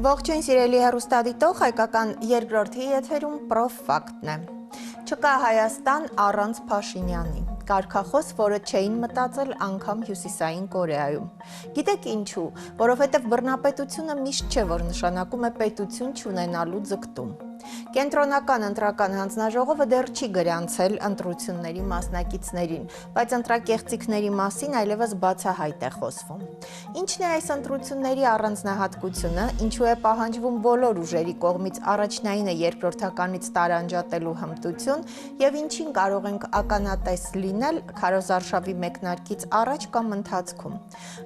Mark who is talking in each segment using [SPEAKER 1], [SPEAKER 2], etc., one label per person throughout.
[SPEAKER 1] Ողջույն սիրելի հեռուստադիտող, հայկական երկրորդի եթերում պրոֆակտն է։ Չկա Հայաստան առանց Փաշինյանի։ Կարգախոս, որը չէին մտածել անգամ Հյուսիսային Կորեայում։ Գիտեք ինչու, որովհետև բռնապետությունը միշտ չէ, որ նշանակում է պետություն չունենալու ձգտում։ Կենտրոնական ընտրական հանձնաժողովը դեռ չի գրանցել ընտրությունների մասնակիցներին, բայց ընտրակեղծիքների մասին այլևս բացահայտ է խոսվում։ Ինչն է այս ընտրությունների առանձնահատկությունը, ինչու է պահանջվում բոլոր ուժերի կողմից առաջնայինը երկրորդականից տարանջատելու հմտություն եւ ինչին կարող ենք ականատես լինել քարոզարշավի մեկնարկից առաջ կամ ընթացքում։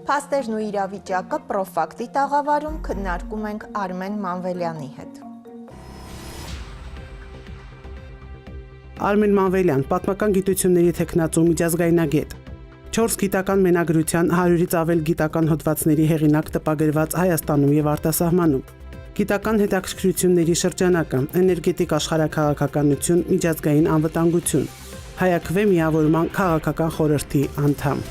[SPEAKER 1] Փաստերն ու իրավիճակը պրոֆակտի տաղավարում քննարկում ենք Արմեն Մանվելյանի հետ։
[SPEAKER 2] Արմեն Մանվելյան, պատմական գիտությունների թեկնածու, միջազգայնագետ, 4 գիտական մենագրության 100-ից ավել գիտական հոդվածների հեղինակ, տպագրված Հայաստանում եւ արտասահմանում, գիտական հետաքրքրությունների շրջանակը, էներգետիկ աշխարհաքաղաքականություն, միջազգային անվտանգություն, Հայաքվե միավորման քաղաքական խորհրդի անդամ։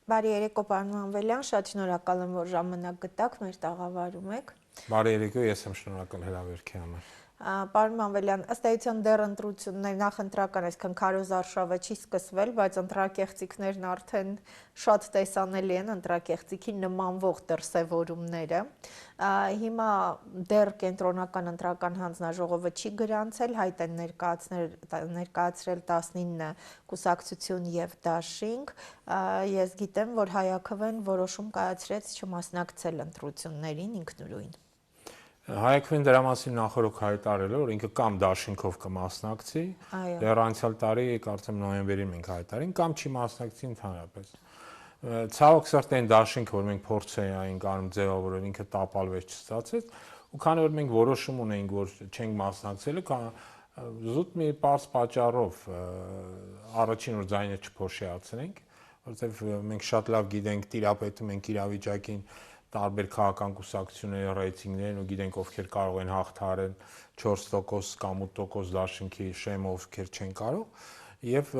[SPEAKER 1] Բարի երեկո, պարոն Մանվելյան, շատ շնորհակալ եմ, որ ժամանակ գտաք, մեր տաղավարում եք։
[SPEAKER 3] Բարի երեկո, ես եմ շնորհակալ հրավերքի համար։
[SPEAKER 1] Պարոն Մանվելյան, ըստ էության դեռ ընտրություններ նախընտրական, այսքան քարոզարշավը չի սկսվել, բայց ընտրակեղծիքներն արդեն շատ տեսանելի են, ընտրակեղծիքի նմանվող դրսևորումները։ Հիմա դեռ կենտրոնական ընտրական հանձնաժողովը չի գրանցել, հայտ են ներկայացրել 19 կուսակցություն եւ դաշինք։ Ես գիտեմ, որ Հայաքվեն որոշում կայացրեց չմասնակցել ընտրություններին ինքնուրույն։
[SPEAKER 3] Հայաքվեն դրա մասին նախորդ հայտարարել է, որ ինքը կամ դաշինքով կմասնակցի, դեռ անցյալ տարի կարծեմ նոյեմբերին մենք հայտարարին, կամ չի մասնակցի ընդհանրապես։ Ցավոք սրտի այն դաշինքը, որ մենք փորձ էինք անում ձևավորել, ինքը տապալվեց, չստացվեց, ու քանի որ մենք որոշում ունեինք, որ չենք մասնակցելու, զուտ մի պարզ պատճառով առաջին որ ձայնը չփոշիացնենք, որովհետև մենք շատ լավ գիտենք, տիրապետում ենք իրավիճակին տարբեր քաղաքական կուսակցությունների ռեյտինգներն ու գիտենք ովքեր կարող են հաղթահարել 4% կամ 8% դաշինքի շեմը, ովքեր չեն կարող եւ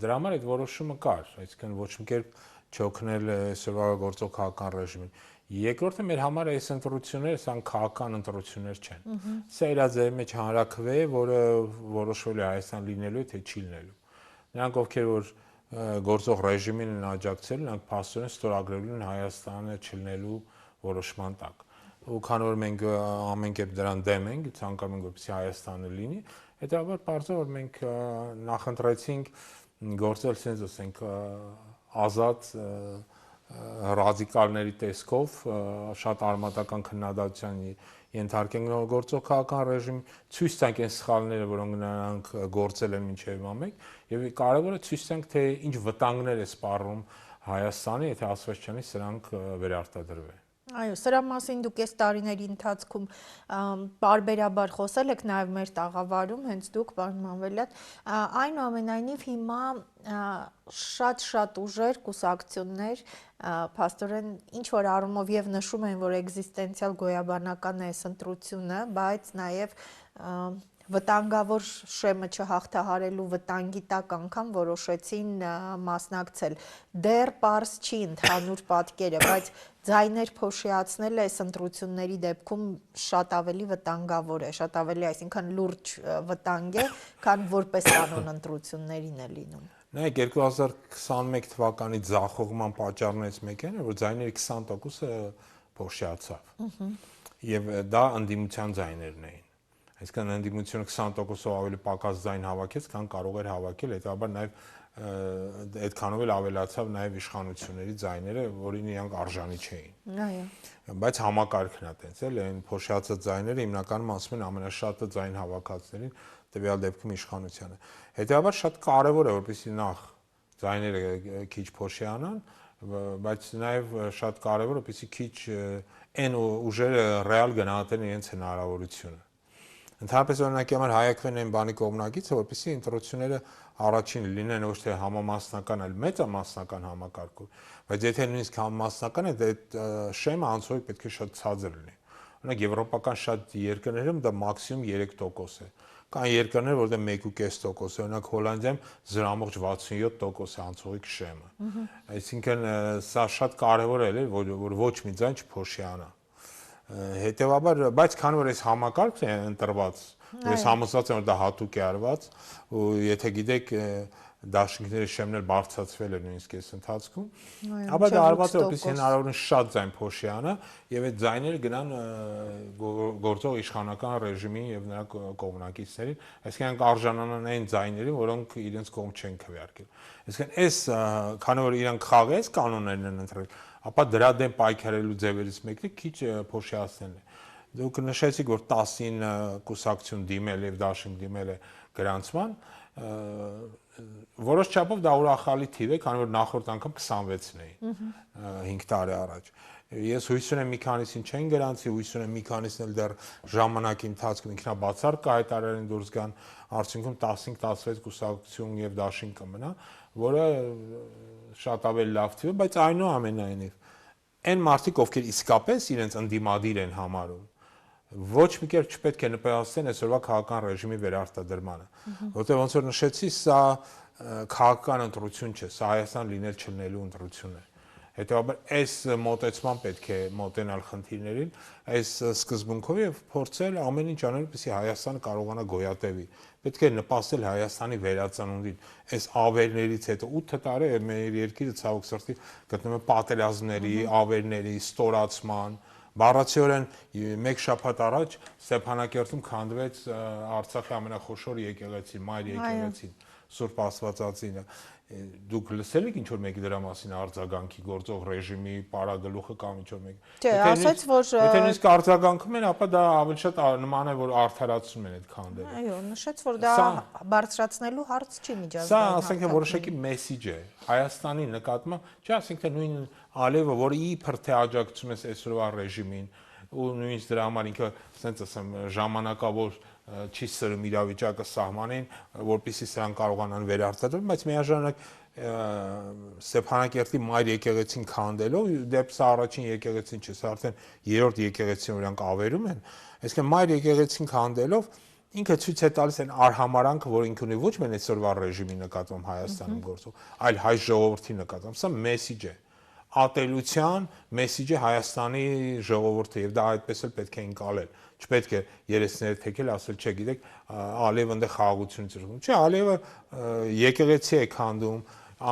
[SPEAKER 3] դրա համար այդ որոշումը կար, այսինքն ոչ մի կերպ չօգնել այսօրվա գործող քաղաքական ռեժիմին։ Երկրորդը մեր համար այս ընտրությունները սա քաղաքական ընտրություններ չեն։ Սա իր ձեր մեջ հանրաքվե է, որը որոշվել է Հայաստան լինելու թե չի լինելու։ Նրանք ովքեր որ գործող ռեժիմին են աջակցել, նրանք փաստորեն ստորագրելու են Հայաստանը չլինելու որոշման տակ։ Ու քանի որ մենք ամեն կերպ դրան դեմ ենք, ցանկանում ենք որպեսզի Հայաստանը լինի, հետաբար բարձր որ մենք նախընտրեցինք գործել sense ասենք ազատ ռադիկալների տեսքով, շատ արմատական քննադատության ենթարկենք նոր գործող քաղաքական ռեժիմի, ցույց տանք այն սխալները, որոնք նրանք գործել են մինչև ամեկ, եւ կարևորը ցույց տանք, թե ինչ վտանգներ է սպառնում Հայաստանի, եթե ասված չանի, սրանք վերարտադրվեն։
[SPEAKER 1] Այո, սրա մասին դուք այս տարիների ընթացքում բարբերաբար խոսել եք նաև մեր տաղավարում, հենց դուք, պարոն Մանվելյան, այնուամենայնիվ հիմա շատ ուժեր, կուսակցություններ, փաստորեն ինչ որ առումով եւ նշում են, որ էգզիստենցիալ գոյաբանական է այս ընտրությունը, բայց նաև վտանգավոր շեմը չհաղթահարելու վտանգի տակ անգամ որոշեցին մասնակցել։ Դեռ պարզ չի ընդհանուր պատկերը, բայց ձայներ փոշիացնելը այս ընտրությունների դեպքում շատ ավելի վտանգավոր է, շատ ավելի, այսինքն լուրջ վտանգ է, քան որպես կանոն ընտրություններին է լինում։
[SPEAKER 3] Նայեք 2021 թվականի ձախողման պատճառներից մեկը է, որ ձայների 20%-ը փոշիացավ։ Եւ դա ընդդիմության ձայներն էին։ Այսինքն ընդդիմությունը 20%-ով ավելի պակաս ձայն հավաքեց, քան կարող էր հավաքել, հետաբար նաև այդքանով էլ ավելացավ նաև իշխանությունների ձայները, որին իրանք արժանի չէին։
[SPEAKER 1] Այո։
[SPEAKER 3] Բայց համակարգն է տենց, էլ այն փոշիացած ձայները հիմնականում ասում են ամենաշատը ձայն հավաքածներին, տվյալ դեպքում իշխանությանը։ Հետաբար շատ կարևոր է, որպեսզի նախ ձայները քիչ փոշիանան, բայց նաև շատ կարևոր է, որպեսզի քիչ այն ուժերը ռեալ գնահատեն իրենց հնարավորությունը։ Ընդհանրապես օրինակի համար Հայաքվեն այն բանի կողմնակից է, որպեսզի ընտրությունները առաջին լինեն ոչ թե համամասնական, այլ մեծամասնական համակարգով, բայց եթե նույնիսկ համամասնական է, այդ շեմը անցորդ պետք է շատ ցածր լինի։ Օրինակ եվրոպական շատ երկրներում դա մաքսիմում 3% է, կան երկրներ, որտեղ 1.5%, օրինակ Հոլանդիայում զրամողջ 67% է անցողիկ շեմը։ Այսինքն սա շատ կարևոր է, որ ոչ մի ձայն չփոշիանա։ Հետևաբար, բայց քանի որ այս համակարգն է ընտրված, ես համոզված եմ, որ դա հատուկ է արված, ու եթե գիտեք դաշինքների շեմն էլ բարձրացվել է նույնիսկ այս ընթացքում, ապա դա արված է, որպեսզի հնարավորինս շատ ձայն փոշիանա եւ այդ ձայները գնան գործող իշխանական ռեժիմին եւ նրա կողմնակիցներին, այսինքն արժանանան այն ձայներին, որոնք իրենց կողմ չեն քվեարկել։ Այսինքն այս քանի որ իրանք խաղեց կանոններն են ընտրել, ապա դրա դեմ պայքարելու ձևերից մեկը քիչ փոշիացնելն է։ Դուք նշեցիք, որ 19 կուսակցություն դիմել եւ դաշինք դիմել է գրանցման, որոշ չափով դա ուրախալի թիվ է, քանի որ նախորդ անգամ 26-ն էին 5 տարի առաջ։ Ես հույս ունեմ մի քանիսին չեն գրանցի, հույս ունեմ մի քանիսն էլ դեռ ժամանակի ընթացքում ինքնաբացառ կհայտարարեն դուրս գան, արդյունքում 15-16 կուսակցություն եւ դաշինք կմնա, որը շատ ավելի լավ թիվ է, բայց այնուամենայնիվ այն մարդիկ, ովքեր իսկապես իրենց ընդդիմադիր են համարում, ոչ մի կերպ չպետք է նպաստեն այսօրվա քաղաքական ռեժիմի վերարտադրմանը, որտեղ ոնց որ նշեցի, սա քաղաքական ընտրություն չէ, սա Հայաստան լինել չլինելու ընտրություն է։ Հետևաբար այս մոտեցման պետք է մոտենալ խնդիրներին, այս սկզբունքով եւ փորձել ամեն ինչ անել, որպեսզի Հայաստանը կարողանա գոյատևի։ Պետք է նպաստել Հայաստանի վերածնունդին։ Այս ավերներից հետո 8 տարի մեր երկիրը ցավոք սրտի գտնվում է պատերազմների, ավերների, ստորացման, բառացիորեն մեկ շաբաթ առաջ Ստեփանակերտում քանդվեց Արցախի ամենախոշոր եկեղեցին, մայր եկեղեցին, Սուրբ Աստվածածինը։ Դուք լսել եք ինչ որ մեկի դրա մասին արձագանքի գործող ռեժիմի պարագլուխը կամ ինչ որ մեկ։
[SPEAKER 1] Չէ, ասաց որ
[SPEAKER 3] եթե նույնիսկ արձագանքում են, ապա դա ավելի շատ նման է, որ արդարացնում են այդ քանդերը։
[SPEAKER 1] Այո, նշեց, որ դա բարձրացնելու հարց չի միջազգային։
[SPEAKER 3] Սա, ասենք, որոշակի մեսիջ է Հայաստանի նկատմամբ, չէ, ասենք, թե նույն Ալիևը, որը իբր թե աջակցում է այսօրվա ռեժիմին, ու նույնիսկ դրա համար ինքը, ասենք, ասեմ, ժամանակավոր չի սրում իրավիճակը սահմանին, որպեսզի սրանք կարողանան վերարտադրել, բայց միաժամանակ Ստեփանակերտի մայր եկեղեցին քանդելով, դեպս առաջին եկեղեցին չէ, սա արդեն երրորդ եկեղեցին որոնք ավերում են, այսինքն մայր եկեղեցին քանդելով ինքը ցույց է տալիս այն արհամարանքը, որ ինքը ունի ոչ միայն այսօրվա ռեժիմի նկատմամբ Հայաստանում գործող, այլ հայ ժողովրդի նկատմամբ, սա մեսիջ է, ատելության մեսիջ է Հայաստանի ժողովրդը եւ դա այդպես էլ պետք է ընկալել։ Չպետք է երեսները թեքել, ասել, չէ, գիտեք, Ալիևը այնտեղ խաղաղություն ծրվում։ Չէ, Ալիևը եկեղեցի է քանդում,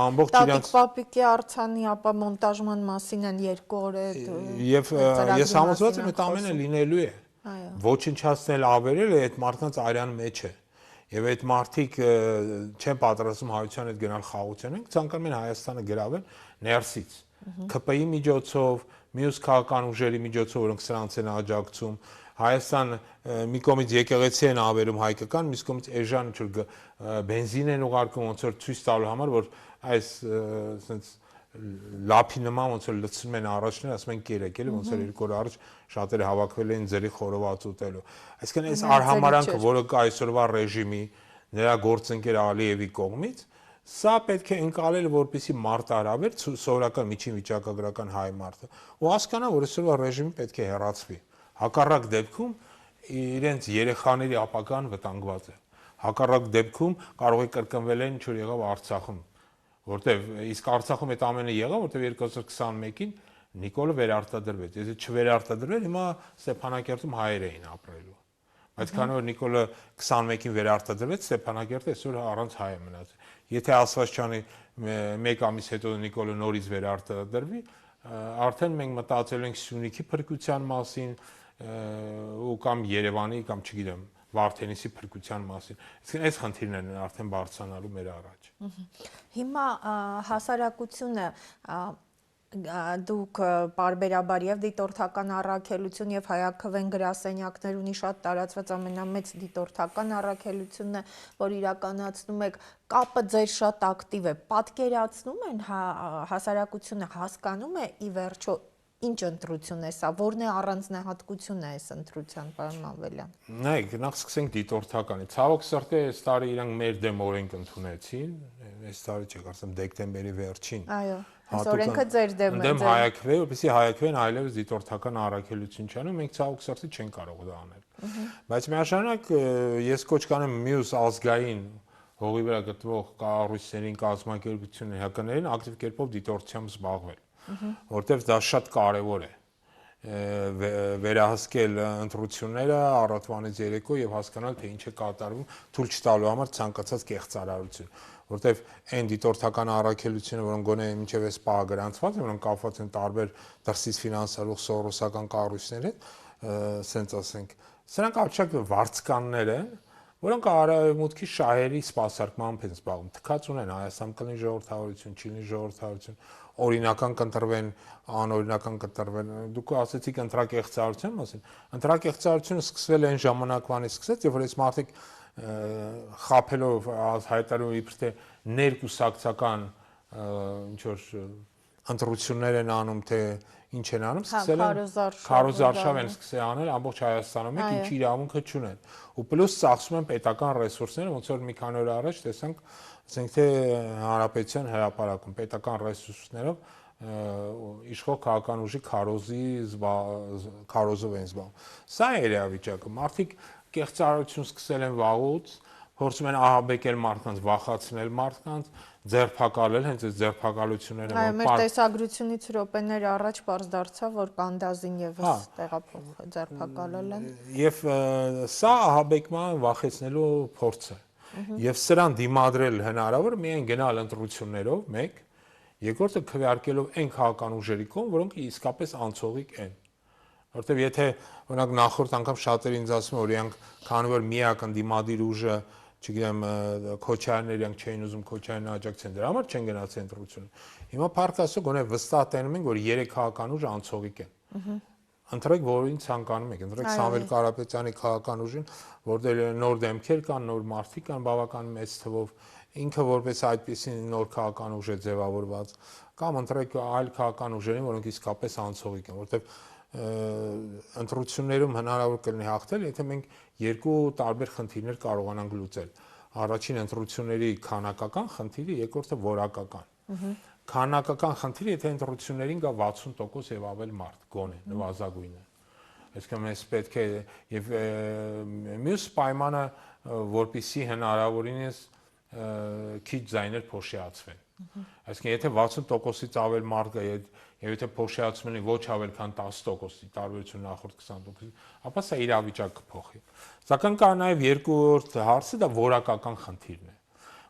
[SPEAKER 3] ամբողջ իրանց
[SPEAKER 1] Տատիկ-պապիկի արձանի ապա մոնտաժման մասին են 2 օր է։
[SPEAKER 3] Եվ ես համոզված եմ, այդ ամենը լինելու է։ Ոչնչացնել ավերելը այդ մարդկանց արյան մեջ է։ Եվ այդ մարդիկ չեն պատրաստում հայության հետ գնալ խաղաղության, ենք ցանկանում են Հայաստանը գրավել ներսից։ ԿՊ-ի միջոցով, մյուս քաղաքական ուժերի միջոցով, որոնք սրանց են աջակցում, Հայաստան մի կողմից եկեղեցի են ավերում հայկական, մյուս կողմից էժան ինչ որ բենզին են ուղարկում, ոնց որ ցույց տալու համար, որ այս ասենց լափի նման ոնց որ լցնում են առաջներ, ասում են կերեք, էլի ոնց որ 2 օր առաջ շատերը հավաքվել էին ձերի խորոված ուտելու։ Այսինքն այս արհամարանքը, որը կա այսօրվա ռեժիմի, նրա գործընկեր Ալիևի կողմից, սա պետք է ընկալել, որպեսզի մարտահրավեր սովորական միջին վիճակագրական հայ մարդը ու հասկանա, որ այսօրվա ռեժիմը պետք է հեռացվի։ Հակառակ դեպքում իրենց երեխաների ապագան վտանգված է։ Հակառակ դեպքում կարող է կրկնվել այն, ինչ որ եղավ Արցախում, որտեվ իսկ Արցախում այդ ամենը եղավ, որտեվ 2021-ին Նիկոլը վերարտադրվեց։ Եթե չվերարտադրվեր, հիմա Ստեփանակերտում հայեր էին ապրելու։ Բայց քանի որ Նիկոլը 21-ին վերարտադրվեց, Ստեփանակերտը այսօր առանց հայ է մնացել։ Եթե Ասվածչյանի 1 ամիս հետո Նիկոլը նորից վերարտադրվի, արդեն մենք մտածել ենք Սյունիքի փրկության մասին, ու կամ Երևանի կամ չգիտեմ Վարդենիսի փրկության մասին։ Այսինքն այս խնդիրներն են արդեն բարձրանալու մեր առաջ։
[SPEAKER 1] Հիմա հասարակությունը դուք բարբերաբար եւ դիտորդական առաքելություն եւ հայաքվեն գրասենյակներ ունի շատ տարածված ամենամեծ դիտորդական առաքելությունն է, որ իրականացնում եք, կապը ձեր շատ ակտիվ է, պատկերացնում են հասարակությունը հասկանում է ի վերջո ինչ ընտրություն է սա, որն է առանձնահատկությունն է այս ընտրության, պարոն Մանվելյան։
[SPEAKER 3] Նայեք, նախ սկսենք դիտորդականից։ Ցավոք սրտի այս տարի իրանք մեր դեմ օրենք ընդունեցին, այս տարի չէ, կարծեմ դեկտեմբերի վերջին։
[SPEAKER 1] Այո, այս օրենքը ձեր դեմ է։
[SPEAKER 3] Դեմ հայաքվե, որպեսզի հայաքվեն այլևս դիտորդական առաքելություն չանեն, մենք ցավոք սրտի չենք կարող դա անել։ Բայց միաժամանակ ես կոչ կանեմ մյուս ազգային հողի վրա գտնվող կառույցներին, կազմակերպություններին, ՀԿ-ներին ակտիվ կերպով դիտորդությամբ զբաղվել, որտեղ դա շատ կարևոր է վերահսկել ընտրությունները առավոտվանից երեկո եւ հասկանալ թե ինչ է կատարվում, թույլ չտալու համար ցանկացած կեղծարարություն, որտեղ այն դիտորդական առաքելությունը, որոնք գոնե մինչև այս պահը գրանցված են, որոնք կապված են տարբեր դրսից ֆինանսալող սորոսական կառույցների հետ, ասենք ասենք, սրանք արդյոք վարձկաններ են, որոնք արևմուտքի շահերի սպասարկմամբ են զբաղվում, թքած ունեն Հայաստան կլինի ժողովրդավարություն, չի լինի ժողովրդավարություն, օրինական կընտրվեն, անօրինական կընտրվեն։ Դուք ասացիք ընտրակեղծարարության մասին։ Ընտրակեղծարարությունը սկսվել է այն ժամանակվանից սկսեց, երբ որ այս մարդիկ խափելով հայտարարում իբր թե ներկուսակցական ինչ որ ընտրություններ են անում, թե ինչ են անում, սկսել են քարոզարշավ են սկսել անել ամբողջ Հայաստանում, ինչի իրավունքը չունեն։ Ու պլյուս ծախսում են պետական ռեսուրսները, ոնց որ մի քանի օր առաջ տեսանք, ասենք թե Հանրապետության հրապարակում պետական ռեսուրսներով իշխող քաղաքական ուժի քարոզով են զբաղվում։ Սա է իրավիճակը։ Մարդիկ կեղծարարություն սկսել են վաղուց, փորձում են ահաբեկել մարդկանց, վախացնել մարդկանց, ձերբակալել, հենց այս ձերբակալությունները
[SPEAKER 1] այո, մեր տեսագրությունից րոպեներ առաջ պարզ դարձավ, որ Կանդազին եւս ձերբակալել են։
[SPEAKER 3] Եվ սա ահաբեկման վախեցնելու փորձ է։ Եվ սրան դիմադրել հնարավոր միայն գնալ ընտրություններով, մեկ, երկրորդը քվեարկելով այն քաղաքական ուժերի կողմ, որոնք իսկապես անցողիկ են։ Որտեւ եթե օրինակ նախորդ անգամ շատերը ինձ ասում են, որ իրանք քանի որ միակ ընդդիմադիր ուժը, չգիտեմ, Քոչարյանները իրանք չէին ուզում Քոչարյանին աջակցեն, դրա համար չեն գնացել ընտրություն։ Հիմա փառք Աստծո գոնե վստահ տենում ենք, որ 3 քաղաքական ուժը անցողիկ են։ Ընտրեք որին ցանկանում եք, ընտրեք Սամվել Կարապետյանի քաղաքական ուժին, որտեղ նոր դեմքեր կան, նոր մարդիկ կան բավական մեծ թվով, ինքը որպես այդպիսի նոր քաղաքական ուժ է ձևավորված, կամ ընտրեք այլ քաղաքական ուժերին, որոնք իսկապես անցողիկ են, որտեղ ընտրություններում հնարավոր կլինի հաղթել, եթե մենք երկու տարբեր խնդիրներ կարողանանք լուծել։ Առաջին ընտրությունների քանակական խնդիրը, երկրորդը որակական։ Քանակական խնդիրը, եթե ընտրություններին գա 60% եւ ավել մարդ, գոնե նվազագույնը։ Այսինքն մեզ պետք է եւ մյուս պայմանը, որպեսզի հնարավորինս քիչ ձայներ փոշիացվեն։ Այսինքն եթե 60%-ից ավել մարդ գա եւ եթե փոշիացում են ոչ ավել քան 10%-ի տարբերություն նախորդ 20%-ի, ապա սա իրավիճակ կփոխի։ Սակայն կա նաեւ երկրորդ հարցը, դա որակական խնդիրն է։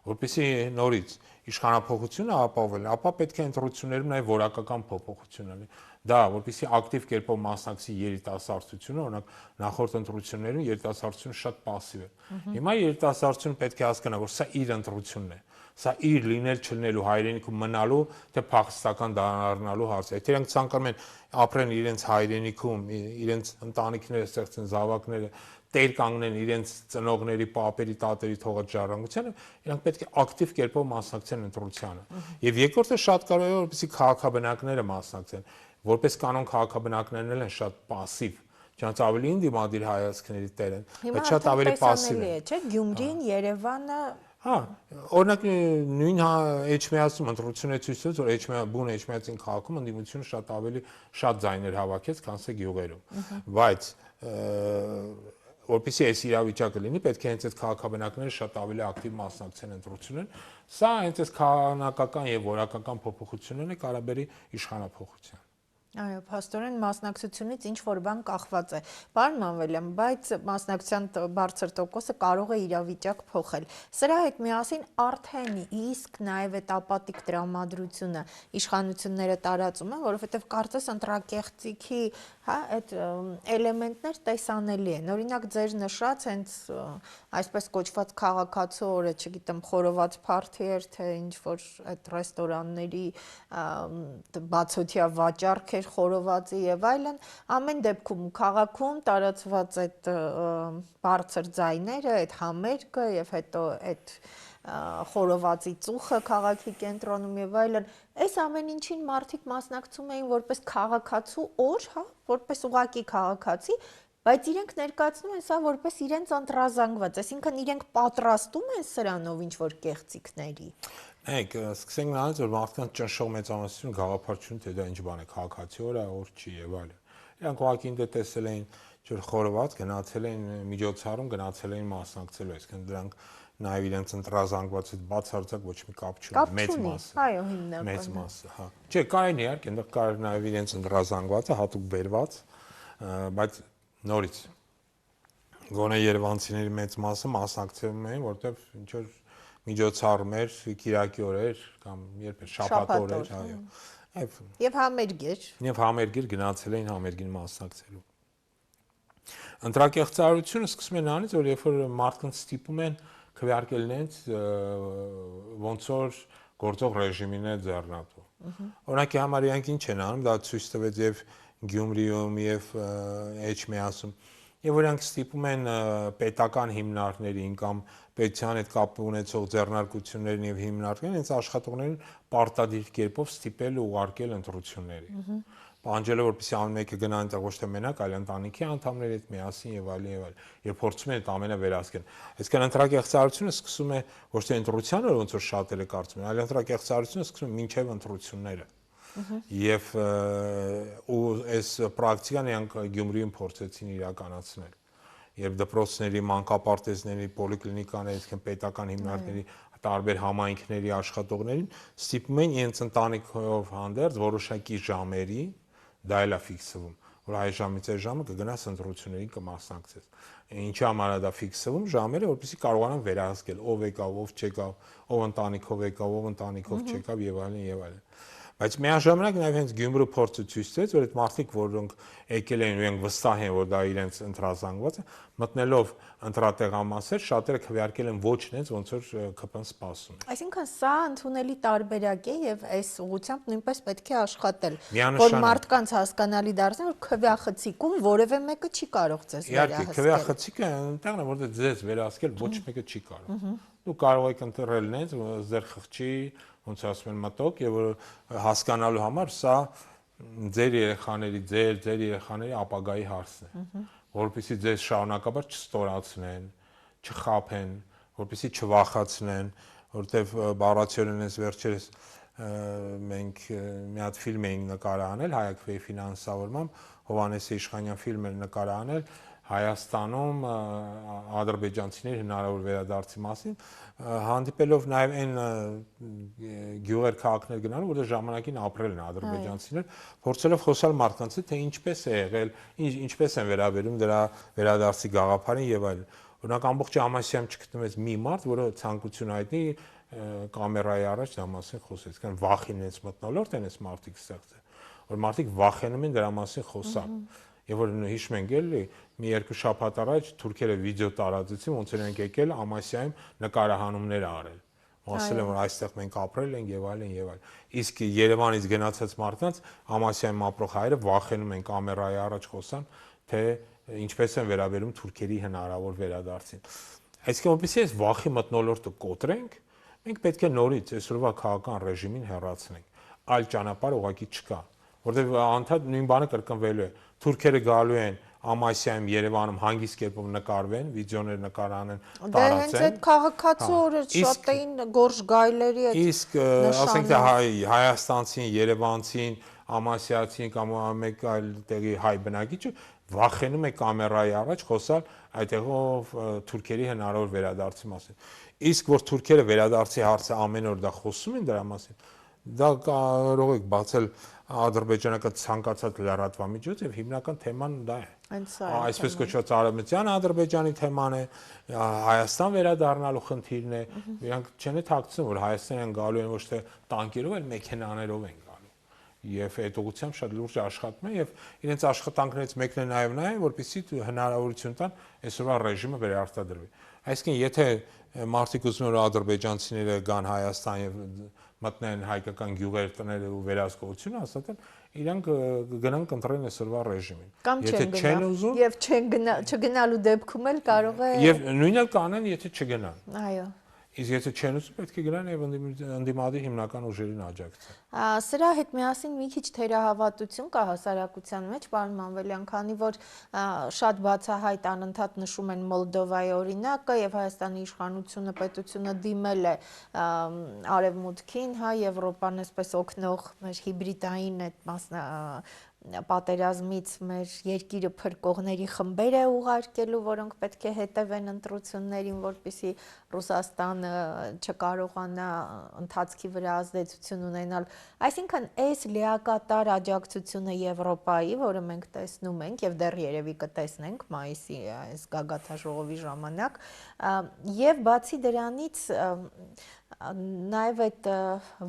[SPEAKER 3] Որպեսզի նորից իշխանապողությունը ապահովել, ապա պետք է ընտրություններում նաեւ որակական փոփոխություն լինի։ Դա որպեսզի ակտիվ կերպով մասնակցի երիտասարդությունը, օրինակ նախորդ ընտրություններում երիտասարդությունը շատ пассив է։ Հիմա երիտասարդությունը պետք է հասկանա, որ սա իր ընտրությունն է։ Սա իր լինել չլինելու հայրենիքում մնալու թե փախստական դառնալու հարց է։ Եթե իրենք ցանկանում են ապրեն իրենց հայրենիքում, իրենց ընտանիքները ստեղծեն, զավակները տեր կանգնեն իրենց ծնողների, պապերի, տատերի թողած ժառանգությանը, իրանք պետք է ակտիվ կերպով մասնակցեն ընտրությանը։ Եվ երկրորդը շատ կարևոր է, որպեսզի քաղաքաբնակները մասնակցեն, որպես կանոն քաղաքաբնակներն են շատ пассив, չնայած ավելի ինդիմադիր հայացքների տեր են, բայց շատ ավելի пассив են։
[SPEAKER 1] Չէ, Գյումրին, Երևանը
[SPEAKER 3] Հա, օրինակ նույն Էջմիածում ընտրությունները ցույց տվեց, որ բուն Էջմիածին քաղաքում ընդդիմությունը շատ ավելի շատ ձայներ հավաքեց, քան թե գյուղերում։ Բայց որպեսզի այս իրավիճակը լինի, պետք է հենց այդ քաղաքաբնակները շատ ավելի ակտիվ մասնակցեն ընտրություններին։ Սա հենց այս քանակական եւ որակական փոփոխություններն է կարաբերի իշխանափոխության։
[SPEAKER 1] Այո, փաստորեն մասնակցությունից ինչ որ բան կախված է։ Պարոն Մանվելյան, բայց մասնակցության բարձր տոկոսը կարող է իրավիճակ փոխել։ Սրա հետ միասին արդեն իսկ նաև այդ ապատիկ տրամադրությունը իշխանությունները տարածում են, որովհետև կարծես ընտրակեղծիքի, հա, այդ էլեմենտներ տեսանելի են։ Օրինակ ձեր նշած հենց այսպես կոչված քաղաքացու օրը, չգիտեմ, խորոված փարթի էր, թե ինչ որ այդ ռեստորանների բացօթյա վաճառք խորովածի եւ այլն, ամեն դեպքում քաղաքում տարածված այդ բարձր ձայները, այդ համերգը եւ հետո այդ խորովածի ծուխը քաղաքի կենտրոնում եւ այլն, այս ամեն ինչին մարդիկ մասնակցում էին որպես քաղաքացու օր, հա, որպես ուղակի քաղաքացի, բայց իրենք ներկայացնում են սա որպես իրենց ընտրազանգված, այսինքն իրենք պատրաստում են սրանով ինչ որ կեղծիքների։
[SPEAKER 3] Նայեք, սկսենք նրանից, որ մարդկանց ճնշող մեծամասնություն գաղափար չունի, թե դա ինչ բան է, քաղաքացի օր է, օր չի եւ այլն։ Իրանք ուղղակի ինձ տեսել էին, Չէր խորոված գնացել էին միջոցառում գնացել էին մասնակցելու, այսինքն դրանք նաև իրենց ընտրազանգվածից բացարձակ ոչ մի կապ չունի, մեծ մասը։
[SPEAKER 1] Այո, հիմնական։
[SPEAKER 3] Մեծ մասը, հա։ Չէ, կային իհարկե, այնտեղ կար նաև իրենց ընտրազանգվածը հատուկ բերված, բայց նորից գոնե երևանցիների մեծ մասը մասնակցում էին, որտեղ ինչ որ միջոցառում էր, կիրակի օրեր կամ երբ էր շաբաթ օրեր, այո։
[SPEAKER 1] Եվ համերգ էր։
[SPEAKER 3] Եվ համերգ էր գնացել էին համերգին մասնակցելու։ Ընտրակեղծարությունը սկսում է նրանից, որ երբ որ մարդկանց ստիպում են քվեարկել նենց ոնց որ գործող ռեժիմին է ձեռնատու։ Օրինակի համար իրանք ինչ են անում, դա ցույց տվեց եւ Գյումրիում եւ Էջմիածում։ Եվ որ իրանք ստիպում են պետական հիմնարկներին կամ պետության հետ կապ ունեցող ձեռնարկություններին եւ հիմնարկներին հենց աշխատողներին պարտադիր կերպով ստիպել ու ուղարկել ընտրությունների։ Պահանջելով որպեսզի ամեն մեկը գնա այնտեղ ոչ թե մենակ, այլ ընտանիքի անդամների հետ միասին եւ այլն եւ այլն։ Եվ փորձում են այդ ամենը վերահսկել։ Այսինքն ընտրակեղծարությունը սկսում է ոչ թե ընտրությանը, ոնց որ շատերը կարծում են, այլ ընտրակեղծարությունը սկսում է մինչեւ ընտրությունները։ Եվ ու այս պրակտիկան իրանք Գյումրիում փորձեցին իրականացնել։ Երբ դպրոցների, մանկապարտեզների, պոլիկլինիկաների, այսինքն պետական հիմնարկների տարբեր համայնքների աշխատողներին ստիպում են իրենց ընտանիքով հանդերձ որոշակի ժամերի, դա էլ է ֆիքսվում, որ այս ժամից այս ժամը կգնաս ընտրություններին կմասնակցես։ Ինչի համար է դա ֆիքսվում ժամերը, որպեսզի կարողանան վերահսկել ով եկավ, ով չեկավ, ով ընտանիքով եկավ, ով ընտանիքով չեկավ եւ այլն եւ այլն։ Բայց միաժամանակ նաև հենց Գյումրու փորձը ցույց տվեց, որ այդ մարդիկ, որոնք եկել են ու իրենք վստահ են, որ դա իրենց ընտրազանգվածը, մտնելով ընտրատեղամասեր, շատերը քվեարկել են ոչ նենց, ոնց որ ԿՊ-ն սպասում է։
[SPEAKER 1] Այսինքն սա ընդունելի տարբերակ է եւ այս ուղղությամբ նույնպես պետք է աշխատել, որ
[SPEAKER 3] Միանշանակ։
[SPEAKER 1] մարդկանց հասկանալի դարձնել, որ քվեախցիկում որևէ մեկը չի կարող ձեզ
[SPEAKER 3] Իհարկե,
[SPEAKER 1] վերահսկել։
[SPEAKER 3] քվեախցիկը այնտեղն է, որտեղ ձեզ վերահսկել ոչ մեկը չի կարող։ Դու կարող եք ընտրել նենց, ձեր խղճի, ոնց ասում են, մտոք եւ որ հասկանալու համար սա ձեր երեխաների ապագայի հարցն է, որովհետեւ ձեզ շարունակաբար չստորացնեն, չխաբեն, որովհետեւ չվախացնեն, որովհետեւ բառացիորեն այս վերջերս մենք մի հատ ֆիլմ էինք նկարահանել հայաքվեի ֆինանսավորմամբ, Հովհաննես Իշխանյան ֆիլմ էր նկարահանել Հայաստանում ադրբեջանցիների հնարավոր վերադարձի մասին, հանդիպելով նաև այն գյուղեր քաղաքներ գնալու, որտեղ ժամանակին ապրել են ադրբեջանցիներ, փորձելով խոսալ մարդկանց հետ, թե ինչպես է եղել, ինչպես են վերաբերում դրա վերադարձի գաղափարին եւ այլն։ Օրինակ ամբողջ Ամասիայում չգտնվեց մի մարդ, որը ցանկություն հայտնի կամերայի առաջ դա մասին խոսեց, կան վախին այս մտնոլորտ են այս մարդիկ ստեղծել, որ մարդիկ վախենում են դրա մասին խոսալ։ Եվ որ հիշում ենք էլի մի երկու շաբաթ առաջ թուրքերը վիդեո տարածեցին, ոնց են եկել Ամասիայում նկարահանումներ արել։ Ասել են որ այստեղ մենք ապրել ենք եւ այլն եւ այլն։ Իսկ Երևանից գնացած մարդկանց Ամասիայում ապրող հայերը վախենում են կամերայի առաջ խոսան, թե ինչպես են վերաբերում թուրքերի հնարավոր վերադարձին։ Այսինքն որպեսզի այս վախի մթնոլորտը կոտրենք, մենք պետք է նորից այսօրվա քաղաքական ռեժիմին հեռացնենք։ Այլ ճանապարհ ուղղակի չկա, որտեղ անդադ նույն բանը կրկնվելու է։ Թուրքերը գալու են Ամասիայում, Երևանում հանգիստ կերպով նկարվեն, վիդեոներ նկարահանեն, տարածեն։
[SPEAKER 1] Դե հենց այդ քաղաքացու օրը շատ էին գորշ գայլերի այդ։
[SPEAKER 3] Իսկ ասենք թե հայաստանցին, երևանցին, ամասիացին կամ մեկ այլ տեղի հայ բնակիչը վախենում է կամերայի առաջ խոսալ այդտեղով թուրքերի հնարավոր վերադարձի մասին։ Իսկ որ թուրքերը վերադարձի հարցը ամեն օր դա խոսում են դրա մասին, դա կարող եք բացել ադրբեջանական ցանկացած լրատվամիջոց եւ հիմնական թեման դա է։ Այսպես կոչված արևմտյան Ադրբեջանի թեման է, Հայաստան վերադառնալու խնդիրն է։ Իրանք չեն թաքցնում, որ Հայաստանյան գալու են ոչ թե տանկերով, այլ մեքենաներով են գալու։ Եվ այդ ուղղությամբ շատ լուրջ աշխատում են եւ իրենց աշխատանքներից մեկն է նաեւ նա, որպեսզի հնարավորություն տան այսօրվա ռեժիմը վերարտադրվի։ Այսինքն եթե մարդիկ ուզում են ադրբեջանցիները գան Հայաստան եւ մտնեն հայկական գյուղեր տները ու վերահսկողությունը, ասած իրանք գնան կընտրեն այսօրվա ռեժիմին։
[SPEAKER 1] Եթե չեն ուզում եւ չգնալու դեպքում էլ կարող է
[SPEAKER 3] եւ նույնը կանեն, եթե չգնան։
[SPEAKER 1] Այո։
[SPEAKER 3] Իսկ եթե չեն ուզում, պետք է գնան եւ ընդդիմադիր հիմնական ուժերին աջակցեն։
[SPEAKER 1] Սրա հետ միասին մի քիչ թերահավատություն կա հասարակության մեջ, պարոն Մանվելյան, քանի որ շատ բացահայտ անընդհատ նշում են Մոլդովայի օրինակը եւ Հայաստանի իշխանությունը, պետությունը դիմել է արևմուտքին, հա, Եվրոպան այսպես օգնող մեր հիբրիդային այդ պատերազմից մեր երկիրը փրկողների խմբեր է ուղարկելու, որոնք պետք է հետևեն ընտրություններին, որպեսզի Ռուսաստանը չկարողանա ընթացքի վրա ազդեցություն ունենալ։ Այսինքն, այս լիակատար աջակցությունը Եվրոպայի, որը մենք տեսնում ենք եւ դեռ երևի կտեսնենք մայիսի այս գագաթաժողովի ժամանակ, եւ բացի դրանից նաև այդ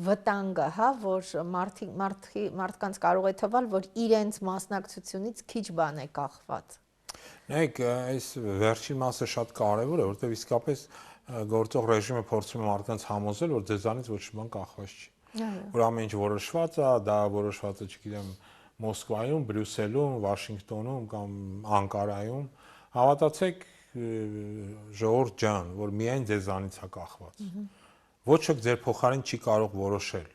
[SPEAKER 1] վտանգը, հա, որ մարդկանց կարող է թվալ, որ իրենց մասնակցությունից քիչ բան է կախված։
[SPEAKER 3] Նայեք, այս վերջին մասը շատ կարևոր է, որովհետև իսկապես գործող ռեժիմը փորձում է մարդկանց համոզել, որ ձեզանից ոչ մի բան կախված չի։ Որ ամեն ինչ որոշված է, դա որոշված է, չգիտեմ, Մոսկվայում, Բրյուսելում, Վաշինգտոնում կամ Անկարայում։ Հավատացեք, ժողովուրդ ջան, որ միայն ձեզանից է կախված։ Ոչ ոք ձեր փոխարեն չի կարող որոշել։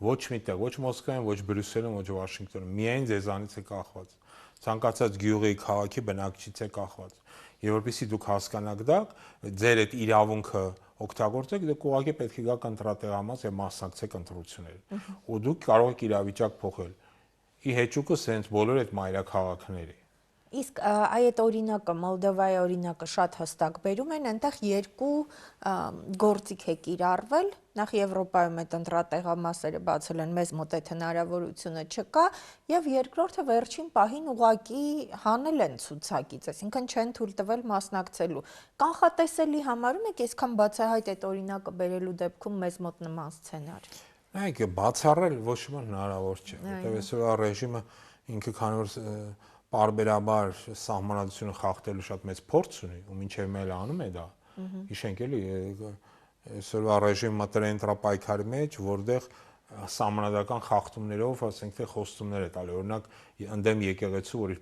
[SPEAKER 3] Ոչ միտեղ, ոչ Մոսկվայում, ոչ Բրյուսելում, ոչ Վաշինգտոնում, միայն ձեզանից է կախված։ Ցանկացած գյուղի, քաղաքի բնակչից է կախված։ Եվ որպեսզի դուք հասկանաք դա, ձեր այդ իրավունքը օգտագործեք, դուք ուղղակի պետք է գաք ընտրատեղամաս եւ մասնակցեք ընտրություններին։ Ու դուք կարող եք իրավիճակ փոխել։ Ի հեճուկը սենց բոլոր այդ մայրաքաղաքների։
[SPEAKER 1] Իսկ այդ օրինակը, Մոլդովայի օրինակը շատ հստակ բերում են, այնտեղ երկու գործիք է կիրառվել, նախ Եվրոպայում այդ ընտրատեղամասերը բացել են, մեզ մոտ այդ հնարավորությունը չկա, եւ երկրորդը վերջին պահին ուղակի հանել են ցուցակից, այսինքն չեն թույլ տվել մասնակցելու։ Կանխատեսելի համարում եք այսքան բացահայտ այդ օրինակը բերելու դեպքում մեզ մոտ նման սցենար։
[SPEAKER 3] Նայեք, բացառել ոչ մի հնարավոր չէ, որտեղ այսօր ռեժիմը ինքը քանի որ պարբերաբար սահմանադրությունը խախտելու շատ մեծ փորձ ունի, ու մինչև մել անում է դա։ Հիշենք էլի, այսօրվա ռեժիմը մտել է ընտրապայքարի մեջ, որտեղ սահմանադրական խախտումներով, ասենք թե խոստումներ է տալի, օրինակ ընդդեմ եկեղեցու, որ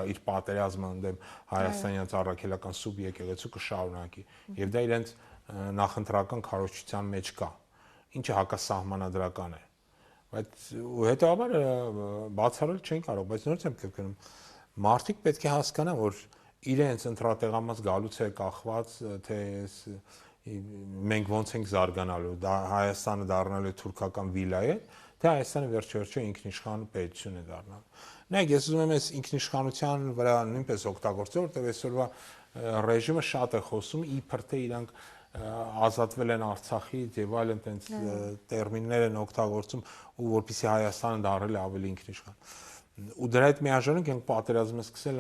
[SPEAKER 3] իր պատերազմը ընդդեմ հայաստանյան առաքելական սուբ եկեղեցու կշարունակի, եւ դա իրենց նախընտրական քարոզչության մեջ կա, ինչը հակասահմանադրական է։ Բայց հետեւաբար բացառել չեն կարող, բայց նորից եմ կրկնում, մարդիկ պետք է հասկանան, որ իրենց ընտրատեղամաս գալուց է կախված, թե մենք ոնց ենք զարգանալու, դա Հայաստանը դառնալու է թուրքական վիլայետ, թե Հայաստանը վերջ-վերջո ինքնիշխան պետություն է դառնալու։ Նայեք, ես ուզում եմ այս ինքնիշխանության վրա նույնպես օգտագործել, որտեղ այսօրվա ռեժիմը շատ է խոսում, իբր թե իրանք ազատվել են Արցախից եւ այլն տենց տերմիններ են օգտագործում, ու որպեսզի Հայաստանը դառել է ավելի ինքնիշխան։ Ու դրա հետ միաժամանակ ենք պատերազմը սկսել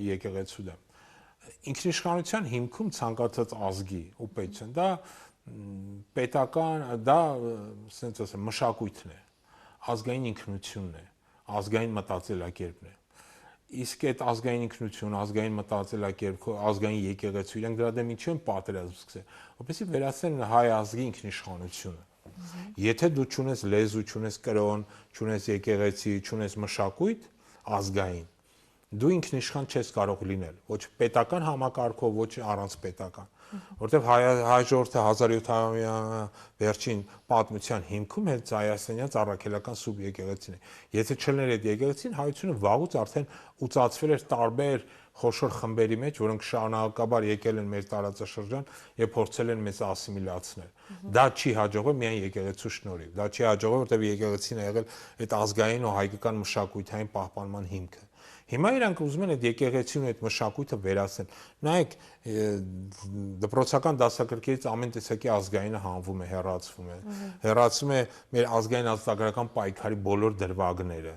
[SPEAKER 3] եկեղեցու դեմ։ Ինքնիշխանության հիմքում ցանկացած ազգի ու պետության դա պետական, դա ասենց ասեմ, մշակույթն է, ազգային ինքնությունն է, ազգային մտածելակերպն է։ Իսկ այդ ազգային ինքնություն, ազգային մտածելակերպ, ազգային եկեղեցու, իրենք դրա դեմ ինչու են պատերազմ սկսել, որպեսզի վերացնեն հայ ազգի ինքնիշխանությունը։ Եթե դու չունես լեզու, չունես կրոն, չունես եկեղեցի, չունես մշակույթ ազգային, դու ինքնիշխան չես կարող լինել, ոչ պետական համակարգով, ոչ առանց պետական, որտեղ հայ ժողովուրդը 1700-ամյա վերջին պատմության հիմքում հենց հայաստանյան առաքելական սուբ եկեղեցին է։ Եթե չլներ այդ եկեղեցին, հայությունը վաղուց արդեն ուծացվել էր տարբեր խոշոր խմբերի մեջ, որոնք շարունակաբար եկել են մեր տարածաշրջան եւ փորձել են մեզ ասիմիլացնել։ Դա չի հաջողվել միայն եկեղեցու շնորհիվ։ Դա չի հաջողվել, որտեղ եկեղեցին է եղել այդ ազգային ու հայկական մշակութային պահպանման հիմքը։ Հիմա իրանք ուզում են այդ եկեղեցին ու այդ մշակույթը վերացնել։ Նայեք, դպրոցական դասակարգերից ամեն տեսակի ազգայինը հանվում է, հեռացվում է։ Հեռացվում է մեր ազգային ազատագրական պայքարի բոլոր դրվագները։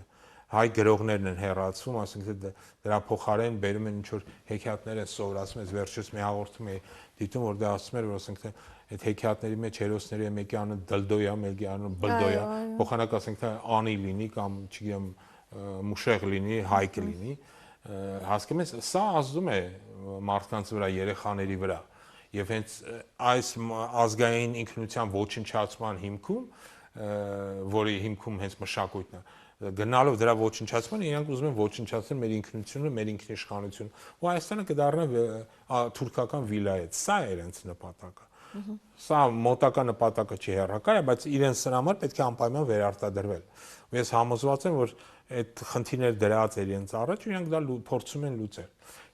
[SPEAKER 3] Հայ գրողներն են հեռացվում, ասենք թե դրա փոխարեն բերում են ինչ-որ հեքիաթներ են սովորացում, ես վերջերս մի հաղորդում էի դիտում, որտեղ ասում էր, որ ասենք թե այդ հեքիաթների մեջ հերոսների մեկի անունը Դլդոյա, մեկի անունը Բլդոյա, փոխանակ ասենք թե Անի լինի կամ չգիտեմ Մուշեղ լինի, Հայկ լինի, հասկանում ես, սա ազդում է մարդկանց վրա, երեխաների վրա, եւ հենց այս ազգային ինքնության ոչնչացման հիմքում, որի հիմքում հենց մշակույթն է, գնալով դրա ոչնչացմանը, իրանք ուզում են ոչնչացնել մեր ինքնությունը, մեր ինքնիշխանությունը, ու Հայաստանը կդառնա թուրքական վիլայետ, սա է իրենց նպատակը։ Սա մոտակա նպատակը չի հեռակա, բայց իրենց սրա համար պետք է անպայման վերարտադրվել։ Ու ես համոզված եմ, որ այդ խնդիրները դրած էր իրենց առաջ, ու իրանք դա փորձում են լուծել։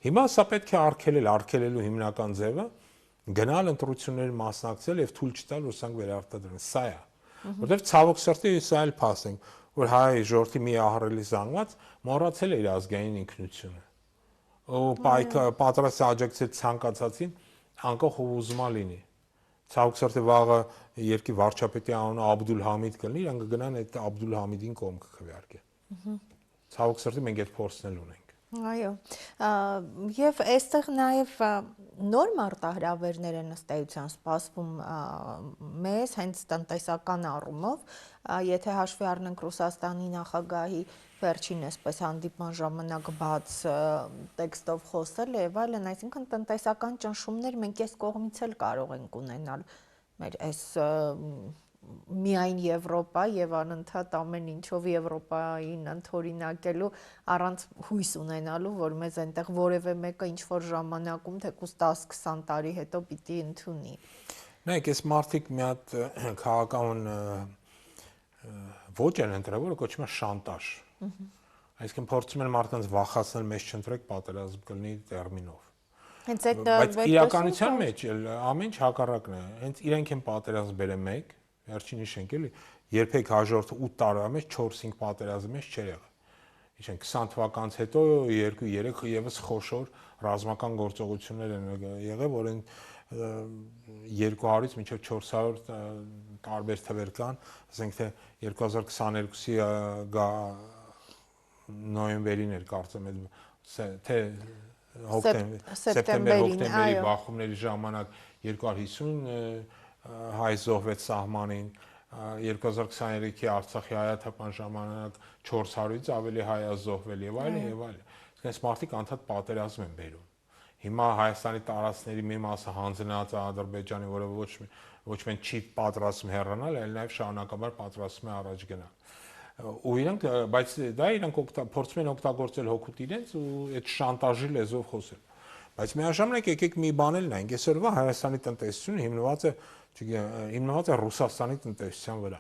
[SPEAKER 3] Հիմա սա պետք է արգելելու հիմնական ձևը գնալ ընտրությունների մասնակցել եւ թույլ չտալ, որ սրանք վերարտադրվեն։ Սա է։ Որտեղ ցավոք սրտի սա էլ փաստ ենք։ որ հայ ժողովրդի մի ահռելի զանգված մոռացել է իր ազգային ինքնությունը։ Ու պատրաստ է աջակցել ցանկացածին, անկախ ով ուզում է լինի։ Ցավոք սրտի վաղը երկի վարչապետի անունը Աբդուլ Համիդ կլինի, իրենք կգնան այդ Աբդուլ Համիդին կողմ կքվեարկեն։ Ցավոք սրտի մենք այդ փորձն էլ ունենք։
[SPEAKER 1] Այո, եւ այստեղ նաեւ նոր մարտահրավերներ են ըստ էության սպասվում մեզ հենց տնտեսական առումով, եթե հաշվի առնենք Ռուսաստանի նախագահի վերջին այսպես հանդիպման ժամանակ բաց տեքստով խոսել եւ այլն, այսինքն տնտեսական ճնշումներ մենք այս կողմից էլ կարող ենք ունենալ մեր այս միայն Եվրոպա եւ անընդհատ ամեն ինչով Եվրոպային ընդօրինակելու առանց հույս ունենալու, որ մեզ այնտեղ որևէ մեկը ինչ որ ժամանակում թեկուզ 10-20 տարի հետո պիտի ընդունի։
[SPEAKER 3] Նայեք, այս մարդիկ մի հատ քաղաքական ոճ են ընտրել, որը կոչվում է շանտաժ։ Այսինքն փորձում են մարդկանց վախացնել, մեզ չընտրեք, պատերազմ կլինի տերմինով։
[SPEAKER 1] Հենց այդ
[SPEAKER 3] բայց իրականության մեջ ամեն ինչ հակառակն է։ Հենց իրենք են պատերազմ բերել մեկ, վերջին հիշենք էլի, երբեք հաջորդ 8 տարվա մեջ 4-5 պատերազմի մեջ չէր եղել։ Հիշենք 20 թվականից հետո 2-3 եւս խոշոր ռազմական գործողություններ են եղել, որ են 200-ից մինչև 400 տարբեր թվեր կան, ասենք թե 2022-ի նոյեմբերին էր կարծեմ թե սեպտեմբերի բախումների ժամանակ 250 հայ զոհվեց սահմանին, 2023-ի Արցախի հայաթափան ժամանակ 400-ից ավելի հայ զոհվել եւ այլն եւ այլն։ Այս մարդիկ անդադ պատերազմ են բերում։ Հիմա Հայաստանի տարածքների մի մասը հանձնած է Ադրբեջանի, որը ոչ միայն չի պատրաստվում հեռանալ, այլ նաեւ շարունակաբար պատրաստվում է առաջ գնալ։ Ու իրենք, բայց դա իրենք փորձում են օգտագործել հոգուտ իրենց ու այդ շանտաժի լեզվով խոսել։ Բայց միաժամանակ եկեք մի բան էլ նայենք, այսօրվա Հայաստանի տնտեսությունը հիմնված է Ռուսաստանի տնտեսության վրա,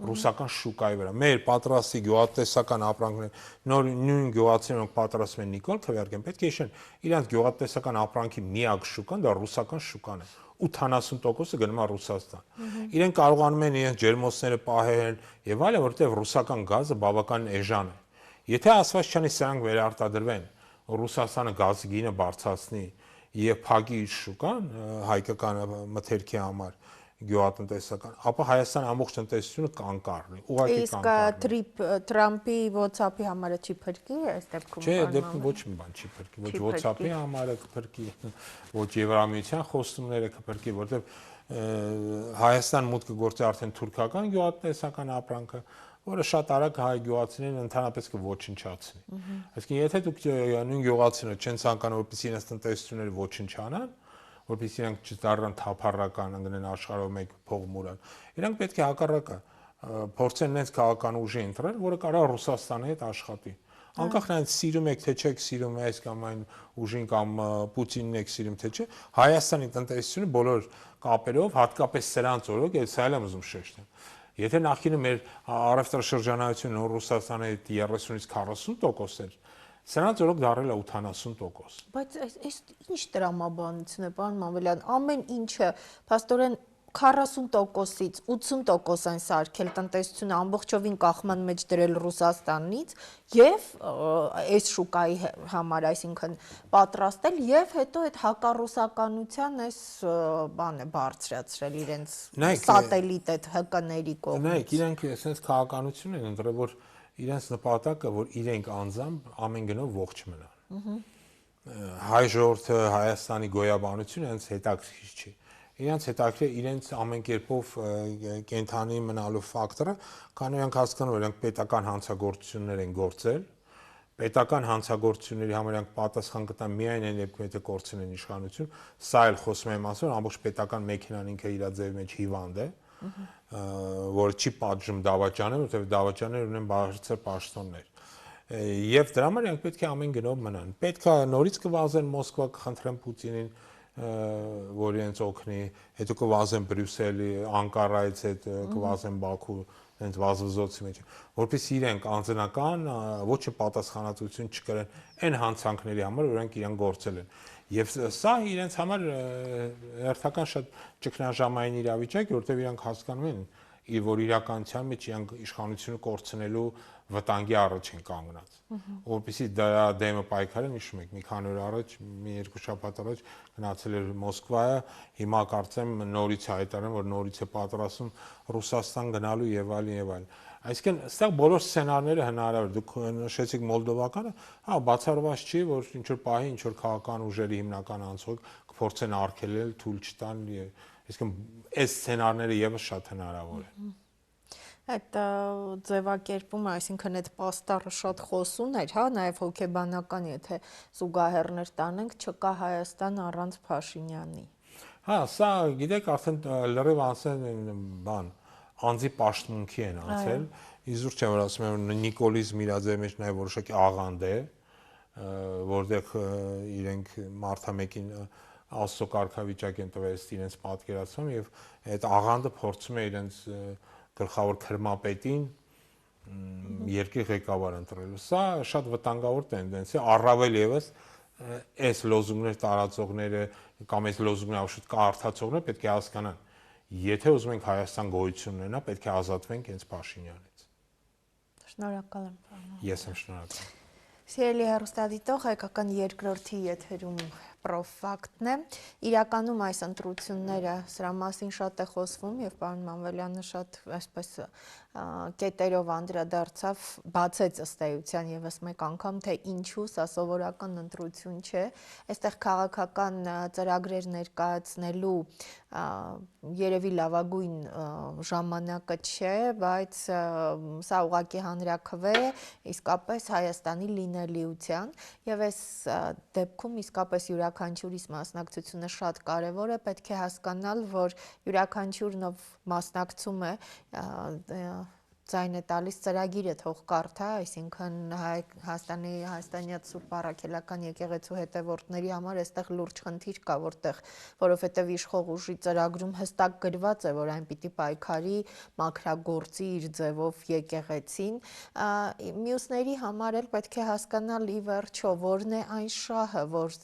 [SPEAKER 3] ռուսական շուկայի վրա։ Մեր պատրաստի գյուղատնտեսական ապրանքներ, նույն գյուղացիներն պատրաստում են նիկոլ քվեարկեն, պետք է հիշեն, իրանց գյուղատնտեսական ապրանքի միակ շուկան դա ռուսական շուկան է։ 80%-ը գնում է Ռուսաստան։ Իրենք կարողանում են իրենց ջերմոցները պահել եւ այլն, որովհետեւ ռուսական գազը բավական էժան է։ Եթե ասված չանի սրանք վերարտադրվեն, Ռուսաստանը գազի գինը բարձրացնի եւ փակի իր շուկան հայկական մթերքի համար գյուղատնտեսական, ապա Հայաստանի ամբողջ տնտեսությունը կանկառնի, ուղղակի կանկառնի։
[SPEAKER 1] Չէ, Թրամփի WhatsApp-ի համարը չի փրկի, այս դեպքում։
[SPEAKER 3] Չէ, դեպքում ոչ մի բան չի փրկի, ոչ WhatsApp-ի համարը կփրկի, ոչ Եվրամիության խոստումները կփրկի, որովհետեւ Հայաստան մուտքը գործի արդեն թուրքական գյուղատնտեսական ապրանքը, որը շատ արագ հայ գյուղացիներին ընդհանրապես կոչնչացնի։ Այսինքն, եթե դուք նույն գյուղացիները չեն ցանկանում, որպեսզի իրենց տնտեսությունները ոչնչանան, որպեսզի իրենք չդառնան թափառական, ընկնեն աշխարհով մեկ փողմուրան, իրանք պետք է հակառակը փորձեն նենց քաղաքական ուժի ընտրել, որը կարող է Ռուսաստանի հետ աշխատի։ Անկախ նրանից սիրում եք թե չեք սիրում այս կամ այն ուժին կամ Պուտինին եք սիրում թե չէ, Հայաստանի տնտեսությունը բոլոր կապերով, հատկապես սրանց օրոք, սա էլ եմ ուզում շեշտել։ Եթե նախկինում մեր առևտրաշրջանայությունը Ռուսաստանի հետ 30-ից 40% էր, սրանց օրոք դառել է 80%։
[SPEAKER 1] Բայց այս ինչ տրամաբանություն է, պարոն Մանվելյան, ամեն ինչը փաստորեն 40%-ից 80% են սարքել տնտեսությունը ամբողջովին կախման մեջ դրել Ռուսաստանից եւ այս շուկայի համար, այսինքն պատրաստել եւ հետո այդ հակառուսականության այս բանը բարձրացրել իրենց սատելիտ այդ ՀԿ-ների կողմից։
[SPEAKER 3] Նայեք, իրենք այսպես քաղաքականություն են ընտրել, որ իրենց նպատակը, որ իրենք անձամբ ամեն գնով ողջ մնան։ Հայ ժողովուրդը, Հայաստանի գոյաբանությունը հենց հետաքրքիր չի։ Իրենց հետաքրքիր իրենց ամեն կերպով կենթանի մնալու ֆակտորը, քանի իրենք հասկանում են, իրենք պետական հանցագործություններ են գործել, պետական հանցագործությունների համար իրենք պատասխան կտան միայն այն դեպքում, եթե կորցնեն իշխանություն, սա էլ խոսում եմ ասում, ամբողջ պետական մեքենան ինքը իր ձևի մեջ հիվանդ է, որը չի պատժում դավաճաները, որտեղ դավաճաները ունեն բարձր պաշտոններ։ Եվ դրա համար իրենք պետք է ամեն գնով մնան։ Պետք է նորից կվազեն Մոսկվա, կխնդրեն Պուտինին, որ իրենց օգնի, հետո կվազեն Բրյուսելի, Անկարայից հետ կվազեն Բաքու, հենց վազվզոցի մեջ, որպեսզի իրենք անձնական ոչ պատասխանատվություն չկրեն այն հանցանքների համար, որ իրենք իրեն գործել են։ Եվ սա իրենց համար հերթական շատ ճգնաժամային իրավիճակ է, որտեղ իրենք հասկանում են, որ իրականության մեջ իրանք իշխանությունը կորցնելու վտանգի առաջ են կանգնած։ Որպեսզի դրա դեմը պայքարեն, հիշում եք, մի քանի օր առաջ, մի երկու շաբաթ առաջ գնացել էր Մոսկվայը, հիմա կարծեմ նորից հայտարարեն, որ նորից է պատրաստում Ռուսաստան գնալու եւ այլն եւ այլն։ Այսինքն, այստեղ բոլոր սցենարները հնարավոր, դուք նշեցիք Մոլդովականը, հա, բացառված չի, որ ինչ որ պահի, ինչ որ քաղաքական ուժերի հիմնական անցող կփորձեն արգելել, թույլ չտան, այսինքն, այս սցենարները եւս շատ հնարավոր են։
[SPEAKER 1] Այդ ձևակերպումը, այսինքն այդ պաստառը շատ խոսուն էր, հա, նաև հոգեբանական, եթե զուգահեռներ տանենք, չկա Հայաստան առանց Փաշինյանի։
[SPEAKER 3] Հա, սա գիտեք, արդեն լրիվ անցել բան, անձի պաշտմունքի են անցել, իզուր չէ, որ ասում եմ, նիկոլիզմ իր ձեր մեջ նաև որոշակի աղանդ է, որտեղ իրենք մարդամեկին Աստծո կարգավիճակ են տվել իրենց պատկերացում եւ այդ աղանդը փորձում է իրենց գլխավոր քրմապետին երկրի ղեկավար ընտրելու։ Սա շատ վտանգավոր տենդենս է, առավել եւս այս լոզունգներ տարածողները կամ այս լոզունգները շուտ կարդացողները պետք է հասկանան, եթե ուզում ենք Հայաստան գոյություն ունենա, պետք է ազատվենք հենց Փաշինյանից։
[SPEAKER 1] Շնորհակալ եմ, պարոն։
[SPEAKER 3] Ես եմ շնորհակալ։
[SPEAKER 1] Սիրելի հեռուստադիտող, հայկական երկրորդի եթերում Պրոֆակտն է։ Իրականում այս ընտրությունները սրա մասին շատ է խոսվում եւ պարոն Մանվելյանը շատ այսպես կետերով անդրադարձավ, բացեց ըստ էության եւս մեկ անգամ, թե ինչու սա սովորական ընտրություն չէ։ Այստեղ քաղաքական ծրագրեր ներկայացնելու երևի լավագույն ժամանակը չէ, բայց սա ուղղակի հանրաքվե է իսկապես Հայաստանի լինելիության եւ այս դեպքում իսկապես յուրաքանչյուրիս մասնակցությունը շատ կարեւոր է, պետք է հասկանալ, որ յուրաքանչյուրն ով մասնակցում է ձայն է տալիս ծրագիրը թող կարդա, այսինքն հայաստանյաց Սուրբ Առաքելական եկեղեցու հետևորդների համար այստեղ լուրջ խնդիր կա, որովհետև իշխող ուժի ծրագրում հստակ գրված է, որ այն պիտի պայքարի, մաքրագործի իր ձևով եկեղեցին։ Մյուսների համար էլ պետք է հասկանալ ի վերջո, որն է այն շահը, որ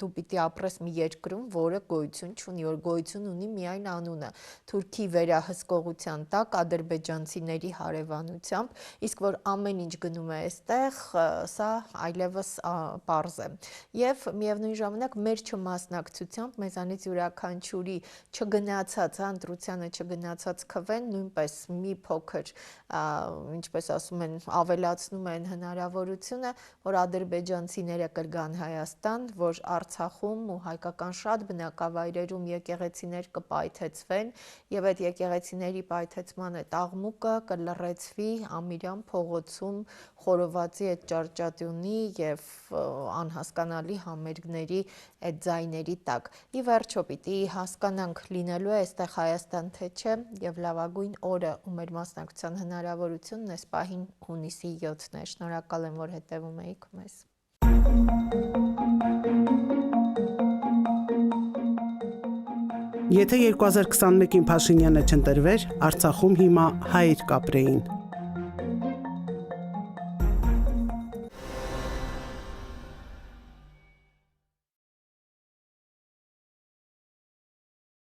[SPEAKER 1] դու պիտի ապրես մի երկրում, որը գոյություն չունի, որ գոյություն ունի միայն անունը, թուրքի վերահսկողության տակ, ադրբեջանցիների հարևանությամբ, իսկ որ ամեն ինչ գնում է այստեղ, սա այլևս պարզ է։ Եվ միևնույն ժամանակ մեր չմասնակցությամբ մեզանից յուրաքանչյուրի չգնացած, ընտրությանը չգնացած քվեն նույնպես մի փոքր, ինչպես ասում են, ավելացնում են հնարավորությունը, որ ադրբեջանցիները կգան Հայաստան, որ Արցախում ու հայկական շատ բնակավայրերում եկեղեցիներ կպայթեցվեն եւ այդ եկեղեցիների պայթեցման այդ աղմուկը կլռեցվի Ամիրյան փողոցում խորովածի այդ ճարճատյունի եւ անհասկանալի համերգների այդ ձայների տակ։ Ի վերջո պիտի հասկանանք լինելու է այստեղ Հայաստան թե չէ եւ լավագույն օրը ու մեր մասնակցության հնարավորությունն այս պահին հունիսի 7-ն է։ Շնորհակալ եմ, որ հետեւում եք մեզ։
[SPEAKER 2] Եթե 2021-ին Փաշինյանը չընտրվեր, Արցախում հիմա հայեր կապրեին։